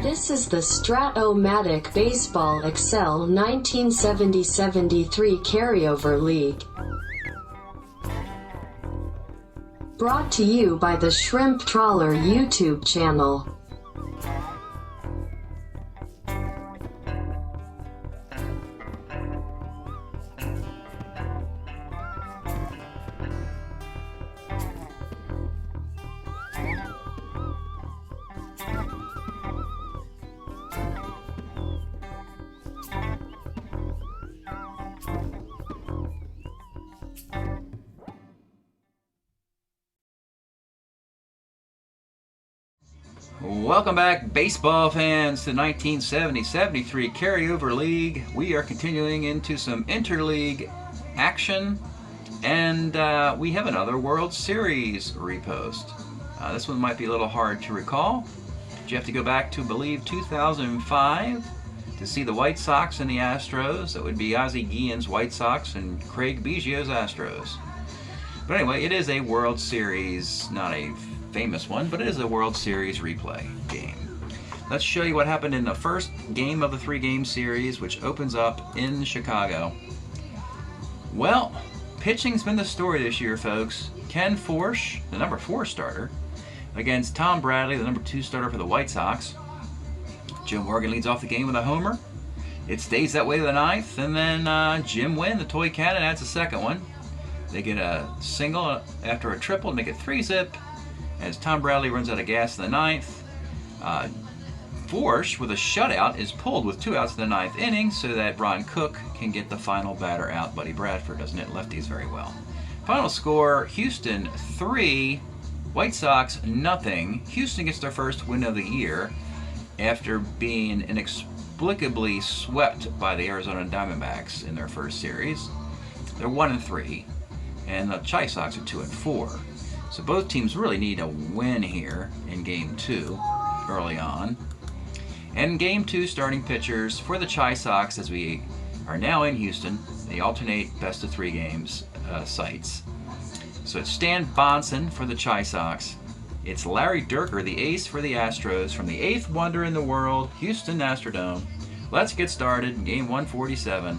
This is the Strat-O-Matic Baseball Excel 1970-73 Carryover League. Brought to you by the Shrimp Trawler YouTube channel. Welcome back, baseball fans, to 1970-73 Carryover League. We are continuing into some interleague action, and we have another World Series repost. This one might be a little hard to recall. You have to go back to, I believe, 2005 to see the White Sox and the Astros. That would be Ozzie Guillen's White Sox and Craig Biggio's Astros. But anyway, it is a World Series, not a famous one, but it is a World Series replay game. Let's show you what happened in the first game of the three-game series, which opens up in Chicago. Well, pitching's been the story this year, folks. Ken Forsch, the number 4 starter, against Tom Bradley, the number 2 starter for the White Sox. Joe Morgan leads off the game with a homer. It stays that way to the 9th, and then Jim Wynn, the toy cannon, adds a second one. They get a single after a triple to make it 3-zip. As Tom Bradley runs out of gas in the 9th, Forsch, with a shutout, is pulled with 2 outs in the 9th inning so that Ron Cook can get the final batter out. Buddy Bradford doesn't hit lefties very well. Final score, Houston 3, White Sox nothing. Houston gets their first win of the year after being inexplicably swept by the Arizona Diamondbacks in their first series. They're 1-3, and the Chi Sox are 2-4. So both teams really need a win here in Game 2 early on. And Game 2 starting pitchers for the Chi Sox, as we are now in Houston. They alternate best-of-3 games sites. So it's Stan Bonson for the Chi Sox. It's Larry Dierker, the ace for the Astros, from the 8th wonder in the world, Houston Astrodome. Let's get started in Game 147.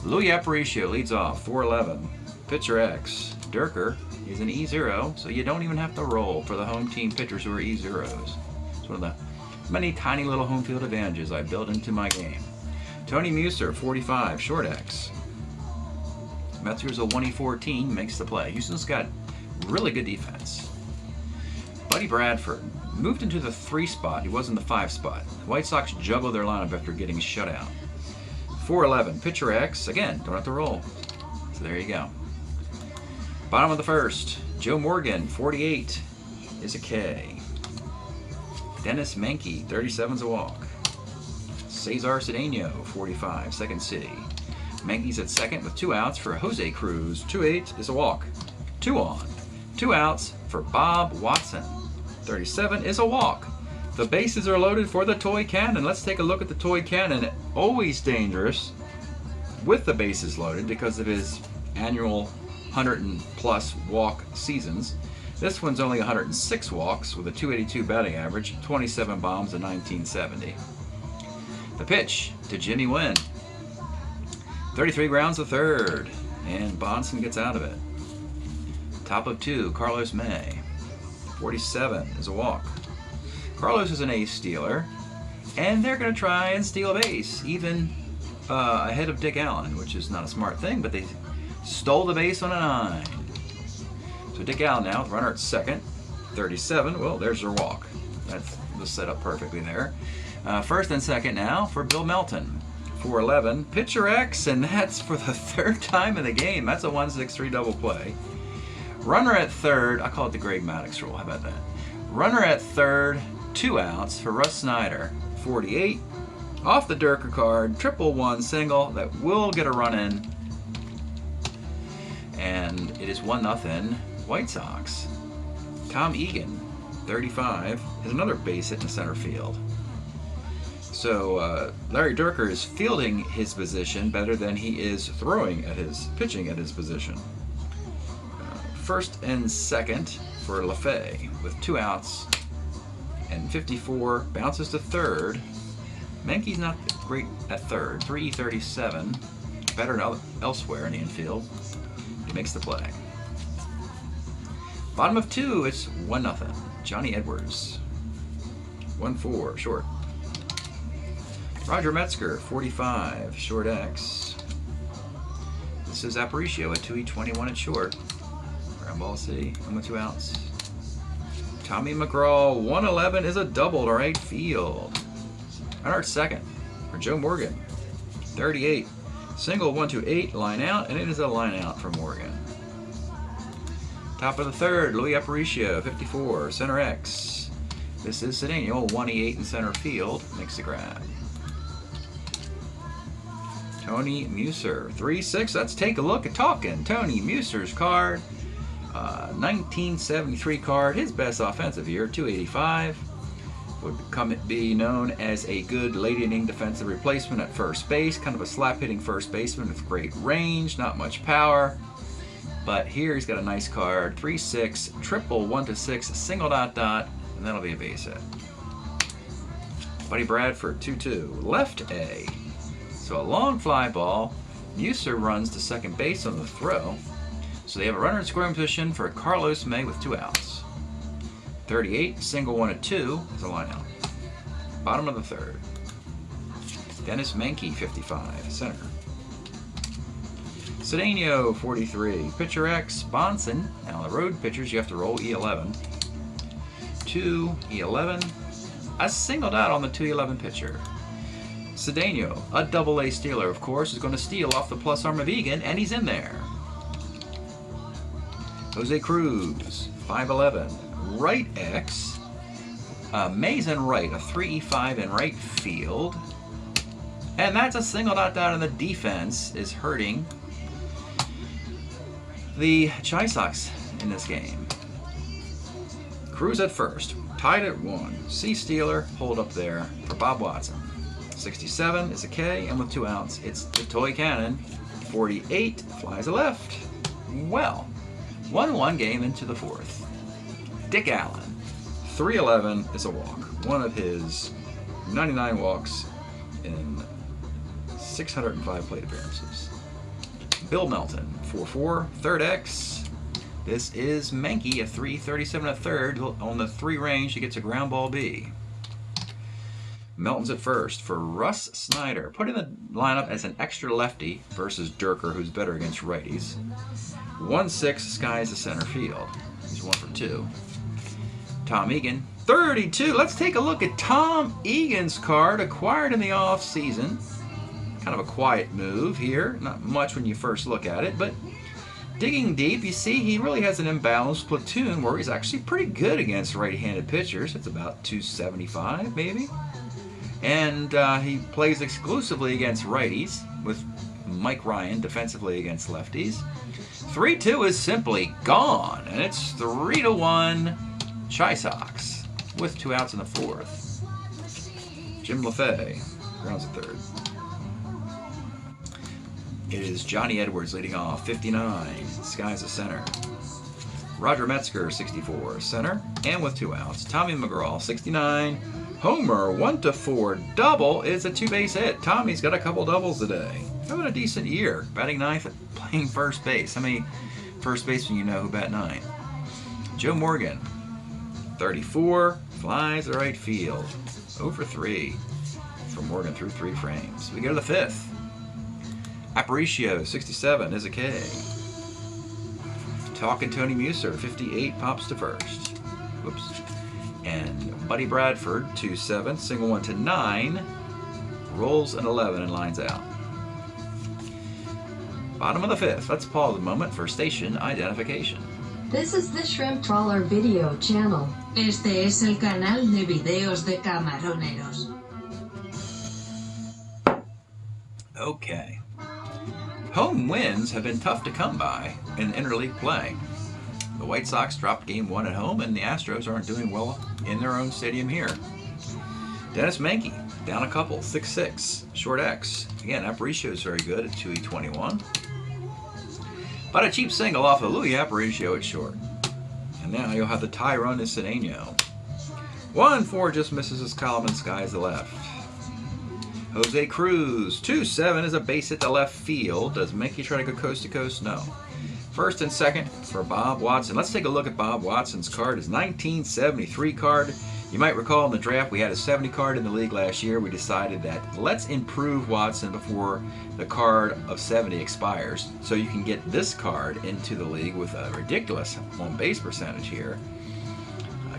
Louis Aparicio leads off, 4-11. Pitcher X, Dierker, is an E0, so you don't even have to roll for the home team pitchers who are E0s. It's one of the many tiny little home field advantages I built into my game. Tony Muser, 45, short X. Metzger's a 1E14, makes the play. Houston's got really good defense. Buddy Bradford moved into the 3 spot. He was in the 5 spot. The White Sox juggled their lineup after getting shut out. 4-11, pitcher X. Again, don't have to roll. So there you go. Bottom of the first, Joe Morgan, 48, is a K. Dennis Menke, 37's a walk. Cesar Cedeno, 45, second C. Menke's at second with 2 outs for Jose Cruz. 2-8 is a walk. 2 on. 2 outs for Bob Watson. 37 is a walk. The bases are loaded for the toy cannon. Let's take a look at the toy cannon. Always dangerous with the bases loaded because of his annual 100+ walk seasons. This one's only 106 walks with a 282 batting average, 27 bombs in 1970. The pitch to Jimmy Wynn. 33 grounds a third, and Bonson gets out of it. Top of 2, Carlos May. 47 is a walk. Carlos is an ace stealer, and they're going to try and steal a base, even ahead of Dick Allen, which is not a smart thing, but they stole the base on a 9. So Dick Allen now, with runner at second, 37. Well, there's your walk. That's the setup perfectly there. First and second now for Bill Melton. 4-11, pitcher X, and that's for the 3rd time in the game. That's a 1-6-3 double play. Runner at third, I call it the Greg Maddux rule. How about that? Runner at third, 2 outs for Russ Snyder. 48, off the Dierker card, 1-1 single that will get a run in. And it is 1-0 White Sox. Tom Egan, 35, has another base hit in center field. So Larry Dierker is fielding his position better than he is pitching at his position. First and second for LaFay with 2 outs And 54 bounces to third. Menke's not great at third. 337. Better elsewhere in the infield. He makes the play. Bottom of 2, it's 1-0. Johnny Edwards. 1-4, short. Roger Metzger, 45, short X. This is Aparicio at 2E21 at short. Ground ball C, and with 2 outs. Tommy McGraw, 111 is a double to right field. Reinhardt second for Joe Morgan. 38. Single 1-8, line out, and it is a line out for Morgan. Top of the third, Louis Aparicio, 54, center X. This is Cedeno, 1E8 in center field, makes the grab. Tony Muser, 3-6. Let's take a look at talking Tony Muser's card. 1973 card, his best offensive year, 285. Would be known as a good late-inning defensive replacement at first base. Kind of a slap-hitting first baseman with great range, not much power. But here he's got a nice card. 3-6, triple 1-6, single dot, and that'll be a base hit. Buddy Bradford, 2-2, left A. So a long fly ball. Muser runs to second base on the throw. So they have a runner in scoring position for Carlos May with 2 outs. 38, single 1-2 is a line out. Bottom of the third. Dennis Menke, 55, center. Cedeno, 43, pitcher X, Bonson. Now the road pitchers, you have to roll E11. 2, E11, a single dot on the 2-11 pitcher. Cedeno, a double-A stealer, of course, is going to steal off the plus arm of Egan, and he's in there. Jose Cruz, 5'11", right X. Mays in right, a 3E5 in right field. And that's a single dot, and the defense is hurting the White Sox in this game. Cruz at first, tied at 1. C stealer, hold up there for Bob Watson. 67 is a K, and with 2 outs, it's the toy cannon. 48 flies a left. Well, 1-1 game into the 4th. Dick Allen, 311 is a walk. One of his 99 walks in 605 plate appearances. Bill Melton, 4-4, third X. This is Menke, a 337 a third. On the 3 range, he gets a ground ball B. Melton's at first for Russ Snyder. Put in the lineup as an extra lefty versus Durker, who's better against righties. 1-6, skies the center field. He's 1 for 2. Tom Egan, 32. Let's take a look at Tom Egan's card, acquired in the off-season. Kind of a quiet move here. Not much when you first look at it, but digging deep, you see he really has an imbalanced platoon where he's actually pretty good against right-handed pitchers. It's about 275, maybe. And he plays exclusively against righties, with Mike Ryan defensively against lefties. 3-2 is simply gone, and it's 3-1 White Sox with 2 outs in the 4th. Jim LaFay grounds at third. It is Johnny Edwards leading off, 59, skies the center. Roger Metzger, 64, center, and with 2 outs. Tommy McGraw, 69, homer, 1-4, double is a 2-base hit. Tommy's got a couple doubles today. Having a decent year, batting 9th at playing first base. How many first basemen you know who bat 9th? Joe Morgan, 34, flies the right field. 0 for 3 for Morgan through 3 frames. We go to the 5th. Aparicio, 67, is a K. Talking Tony Muser, 58, pops to first. Whoops. And Buddy Bradford, 2-7, single 1-9, rolls an 11 and lines out. Bottom of the 5th. Let's pause a moment for station identification. This is the Shrimp Trawler video channel. Este es el canal de videos de camaroneros. Okay. Home wins have been tough to come by in interleague play. The White Sox dropped Game 1 at home, and the Astros aren't doing well in their own stadium here. Dennis Menke, down a couple, 6-6, short X. Again, Aparicio is very good at 2E21. But a cheap single off of Louis Aparicio at short. And now you'll have the tie run to Cedeno. 1-4 just misses his column and skies the left. Jose Cruz, 2-7 is a base hit to left field. Does Menke try to go coast to coast? No. First and second for Bob Watson. Let's take a look at Bob Watson's card. His 1973 card. You might recall in the draft we had a 70 card in the league last year. We decided that let's improve Watson before the card of 70 expires, so you can get this card into the league with a ridiculous on-base percentage here.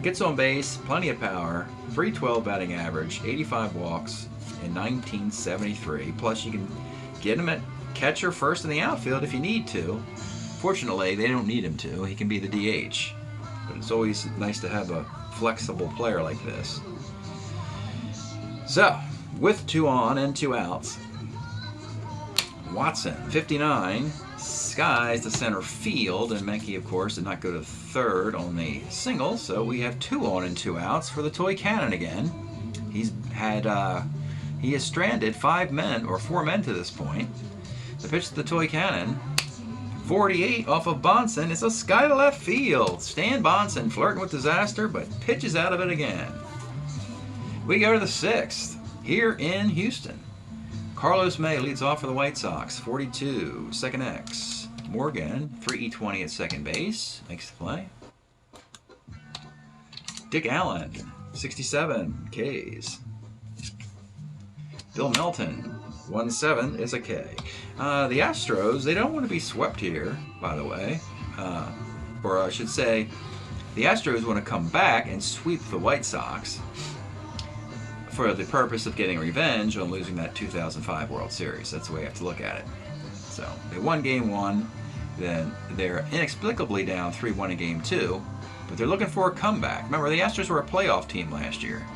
Gets on base, plenty of power, 312 batting average, 85 walks in 1973. Plus you can get him at catcher, first in the outfield if you need to. Fortunately, they don't need him to. He can be the DH. But it's always nice to have a flexible player like this. So, with 2 on and 2 outs, Watson, 59, skies to center field, and Menke, of course, did not go to third on the single, so we have 2 on and 2 outs for the toy cannon again. He has stranded 4 men to this point. The pitch to the toy cannon, 48 off of Bonson. It's a sky to left field. Stan Bonson flirting with disaster, but pitches out of it again. We go to the 6th here in Houston. Carlos May leads off for the White Sox, 42, second X. Morgan, 3E20 at second base, makes the play. Dick Allen, 67 Ks. Bill Melton, 1-7 is a K. The Astros, they don't want to be swept here, by the way. Or I should say, the Astros want to come back and sweep the White Sox for the purpose of getting revenge on losing that 2005 World Series. That's the way you have to look at it. So, they won Game 1, then they're inexplicably down 3-1 in Game 2, but they're looking for a comeback. Remember, the Astros were a playoff team last year.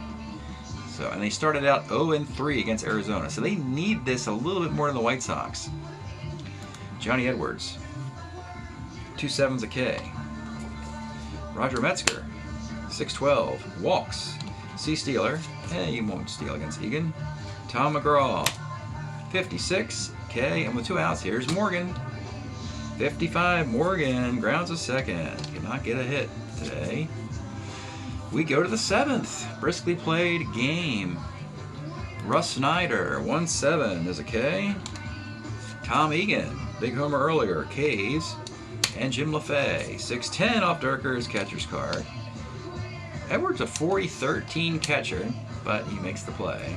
So, and they started out 0-3 against Arizona, so they need this a little bit more than the White Sox. Johnny Edwards, 2-7's a K. Roger Metzger, 6-12, walks. C-Stealer, you won't steal against Egan. Tom McGraw, 56 K, and with 2 outs, here's Morgan. 55, Morgan, grounds a second. Cannot get a hit today. We go to the 7th. Briskly played game. Russ Snyder, 1-7 is a K. Tom Egan, big homer earlier, Ks. And Jim LaFay, 6-10 off Durker's catcher's card. Edwards a 40-13 catcher, but he makes the play.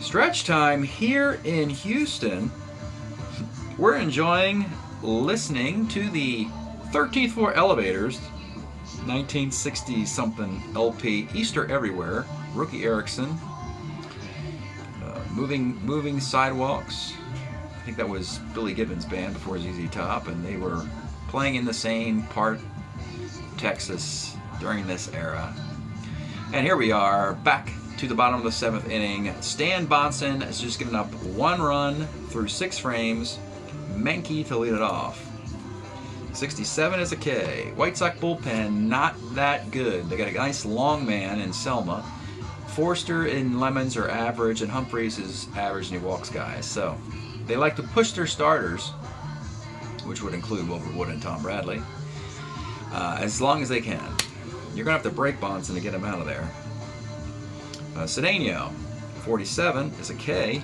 Stretch time here in Houston. We're enjoying listening to the 13th Floor Elevators, 1960-something LP, Easter Everywhere, Rookie Erickson, Moving Sidewalks. I think that was Billy Gibbons' band before ZZ Top, and they were playing in the same part, Texas, during this era. And here we are, back to the bottom of the 7th inning. Stan Bonson has just given up 1 run through 6 frames. Menke to lead it off. 67 is a K. White Sox bullpen, not that good. They got a nice long man in Selma. Forster and Lemons are average, and Humphreys is average, and he walks guys. So they like to push their starters, which would include Wilbur Wood and Tom Bradley, as long as they can. You're going to have to break Bonson to get him out of there. Cedeno, 47 is a K.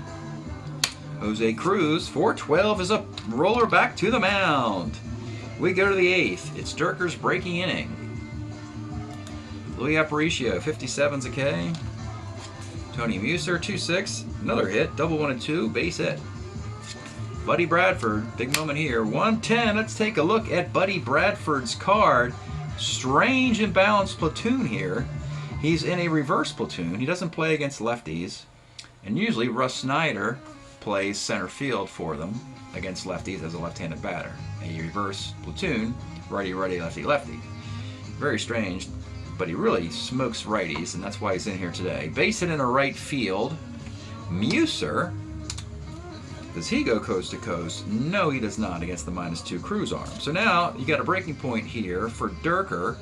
Jose Cruz, 4-12 is a roller back to the mound. We go to the 8th. It's Durker's breaking inning. Louis Aparicio, 57's a K. Tony Muser, 2-6, another hit, double 1 and 2, base hit. Buddy Bradford, big moment here, 110. Let's take a look at Buddy Bradford's card. Strange imbalanced platoon here. He's in a reverse platoon. He doesn't play against lefties, and usually Russ Snyder plays center field for them against lefties as a left-handed batter. A reverse platoon, righty, lefty, lefty. Very strange, but he really smokes righties, and that's why he's in here today. Base hit in a right field. Muser, does he go coast to coast? No, he does not against the -2 Cruz arm. So now you got a breaking point here for Durker.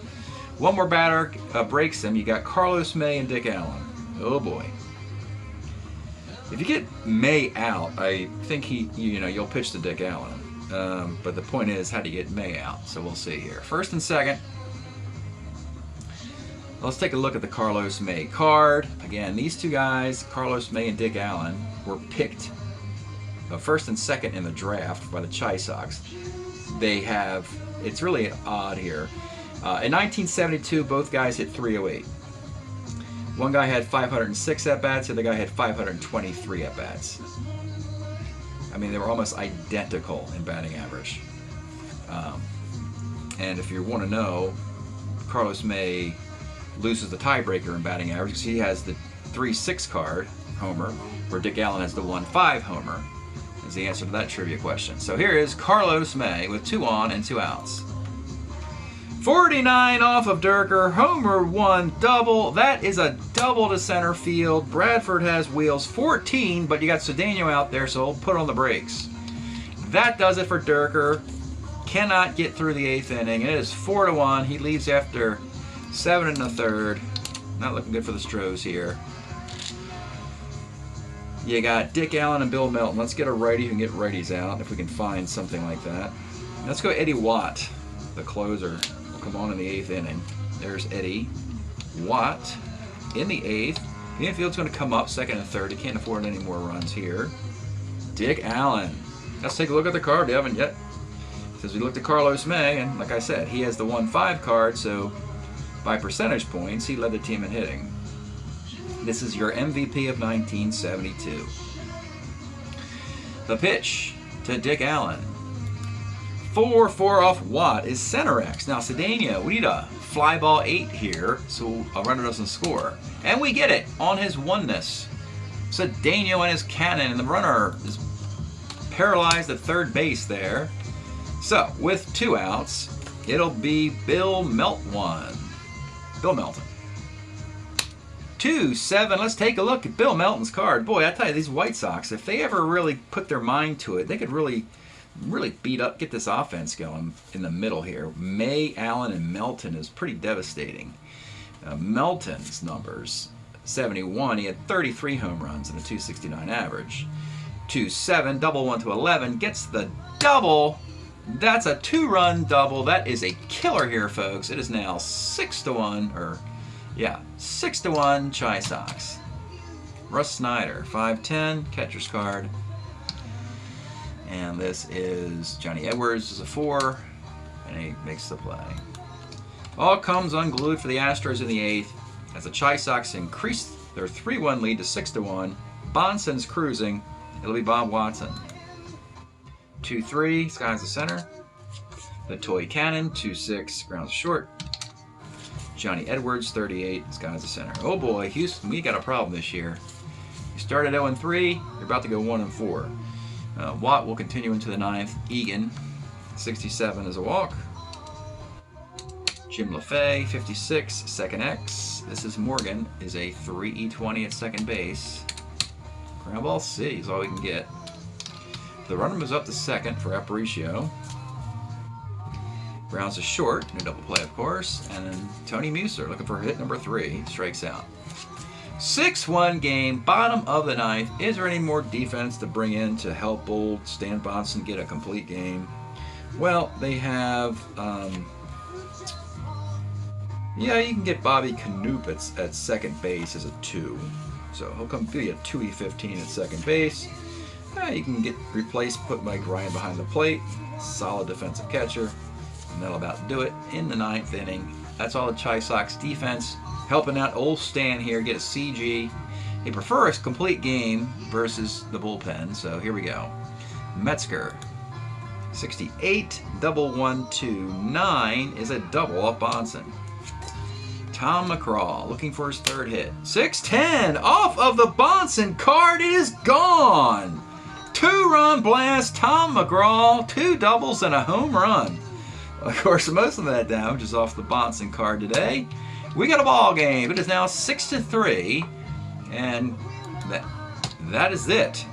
One more batter breaks him. You got Carlos May and Dick Allen. Oh boy. If you get May out, I think you'll pitch to Dick Allen. But the point is, how do you get May out? So we'll see here. First and second. Let's take a look at the Carlos May card. Again, these two guys, Carlos May and Dick Allen, were picked first and second in the draft by the Chi Sox. They have, it's really odd here. In 1972, both guys hit 308. One guy had 506 at-bats, the other guy had 523 at-bats. I mean, they were almost identical in batting average. And if you want to know, Carlos May loses the tiebreaker in batting average because he has the 3-6 card, homer, where Dick Allen has the 1-5 homer, is the answer to that trivia question. So here is Carlos May with 2 on and 2 outs. 49 off of Durker, homer 1, double. That is a double to center field. Bradford has wheels. 14, but you got Cedeno out there, so we'll put on the brakes. That does it for Durker. Cannot get through the 8th inning. It is 4-1. He leaves after 7 1/3. Not looking good for the Stros here. You got Dick Allen and Bill Melton. Let's get a righty who can get righties out if we can find something like that. Let's go Eddie Watt, the closer. Will come on in the 8th inning. There's Eddie Watt in the 8th. The infield's going to come up 2nd and 3rd. He can't afford any more runs here. Dick Allen. Let's take a look at the card. We haven't yet. Because we looked at Carlos May, and like I said, he has the 1-5 card, so by percentage points, he led the team in hitting. This is your MVP of 1972. The pitch to Dick Allen. 4-4 off Watt is center X. Now, Cedeno, we need a fly ball 8 here, so a runner doesn't score. And we get it on his oneness. Cedeno and his cannon, and the runner is paralyzed at third base there. So, with 2 outs, it'll be Bill Melton. Bill Melton. 2-7. Let's take a look at Bill Melton's card. Boy, I tell you, these White Sox, if they ever really put their mind to it, they could really beat up, get this offense going in the middle here. May, Allen, and Melton is pretty devastating. Melton's numbers, 71. He had 33 home runs and a 269 average. 2-7, double 1 to 11, gets the double. That's a 2-run double. That is a killer here, folks. It is now 6-1, or yeah, 6-1 Chi Sox. Russ Snyder, 5'10", catcher's card. And this is Johnny Edwards is a 4, and he makes the play. All comes unglued for the Astros in the 8th as the Chi Sox increase their 3-1 lead to 6-1. Bonson's cruising. It'll be Bob Watson. 2-3, skies the center. The toy cannon, 2-6, grounds short. Johnny Edwards, 38, skies the center. Oh boy, Houston, we got a problem this year. You started 0-3, you're about to go 1-4. Watt will continue into the 9th. Egan, 67 is a walk. Jim LaFay, 56, second X. This is Morgan, is a 3-20 at second base. Ground ball C is all we can get. The runner moves up to second for Aparicio. Grounds is short, no double play of course, and then Tony Muser looking for hit number 3, strikes out. 6-1 game, bottom of the 9th. Is there any more defense to bring in to help old Stan Bonson get a complete game? Well, they have, yeah, you can get Bobby Knoop at second base as a 2. So he'll come be a 2E15 at second base. You can get replaced, put Mike Ryan behind the plate. Solid defensive catcher. And that'll about do it in the 9th inning. That's all the Chi Sox defense. Helping out old Stan here, get a CG. They prefer a complete game versus the bullpen, so here we go. Metzger, 68, double 1-2-9 is a double off Bonson. Tom McCraw looking for his 3rd hit. 6-10 off of the Bonson card. It is gone. 2-run blast. Tom McCraw, 2 doubles and a home run. Of course, most of that damage is off the Bonson card today. We got a ball game. It is now 6-3, and that is it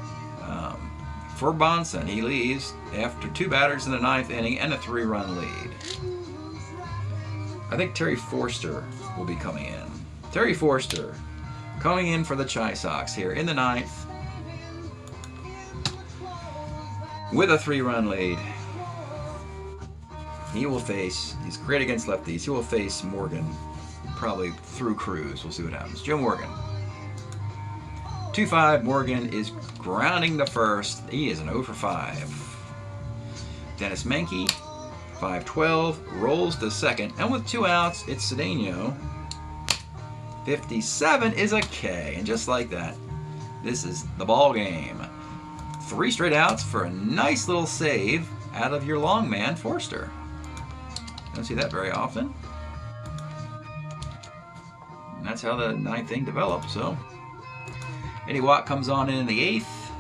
for Bonson. He leaves after 2 batters in the 9th inning and a 3-run lead. I think Terry Forster will be coming in. Terry Forster coming in for the Chi Sox here in the 9th with a 3-run lead. He will face, he's great against lefties, he will face Morgan probably through Cruz. We'll see what happens. Joe Morgan. 2-5. Morgan is grounding to first. He is an 0 for 5. Dennis Menke, 5-12, rolls to second. And with 2 outs, it's Cedeno. 57 is a K. And just like that, this is the ball game. 3 straight outs for a nice little save out of your long man, Forster. Don't see that very often. And that's how the 9th inning develops. So Eddie Watt comes on in the 8th.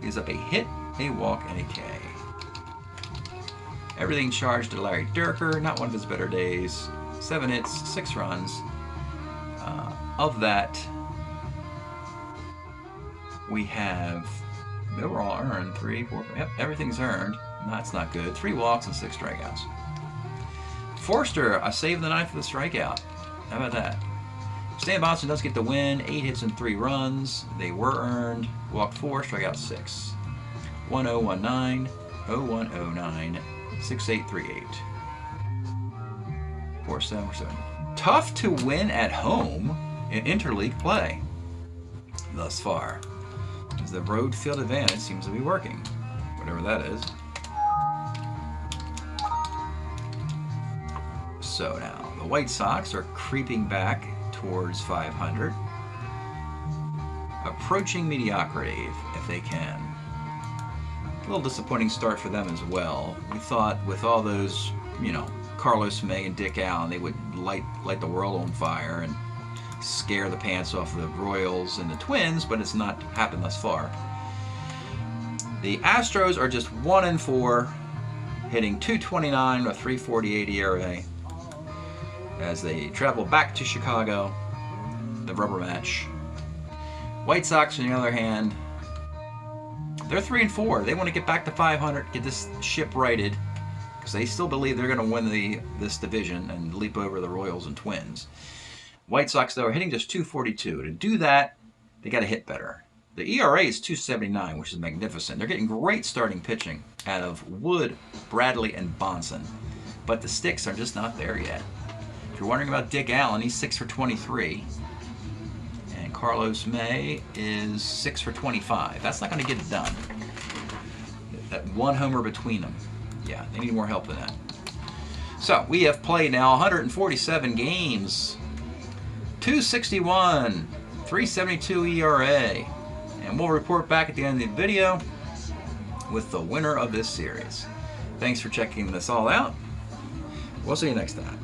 Gives up a hit, a walk, and a K. Everything charged to Larry Durker. Not one of his better days. 7 hits, 6 runs. Of that, we have overall earned 3, 4. Yep, everything's earned. That's not good. 3 walks and 6 strikeouts. Forster, a save the 9th with a strikeout. How about that? Stan Boston does get the win. 8 hits and 3 runs. They were earned. Walked 4, strikeout 6. 1019, 0109, 6838. 4747. Tough to win at home in interleague play thus far, as the road field advantage seems to be working, whatever that is. So now the White Sox are creeping back towards 500, approaching mediocrity if they can. A little disappointing start for them as well. We thought with all those, Carlos May and Dick Allen, they would light the world on fire and scare the pants off the Royals and the Twins, but it's not happened thus far. The Astros are just 1-4, hitting .229 with 3.48 ERA as they travel back to Chicago, the rubber match. White Sox, on the other hand, they're 3-4. They want to get back to 500, get this ship righted, because they still believe they're going to win this division and leap over the Royals and Twins. White Sox, though, are hitting just .242. To do that, they got to hit better. The ERA is .279, which is magnificent. They're getting great starting pitching out of Wood, Bradley, and Bonson, but the sticks are just not there yet. If you're wondering about Dick Allen, he's 6 for 23. And Carlos May is 6 for 25. That's not going to get it done. That 1 homer between them. Yeah, they need more help than that. So, we have played now 147 games. 261, 372 ERA. And we'll report back at the end of the video with the winner of this series. Thanks for checking this all out. We'll see you next time.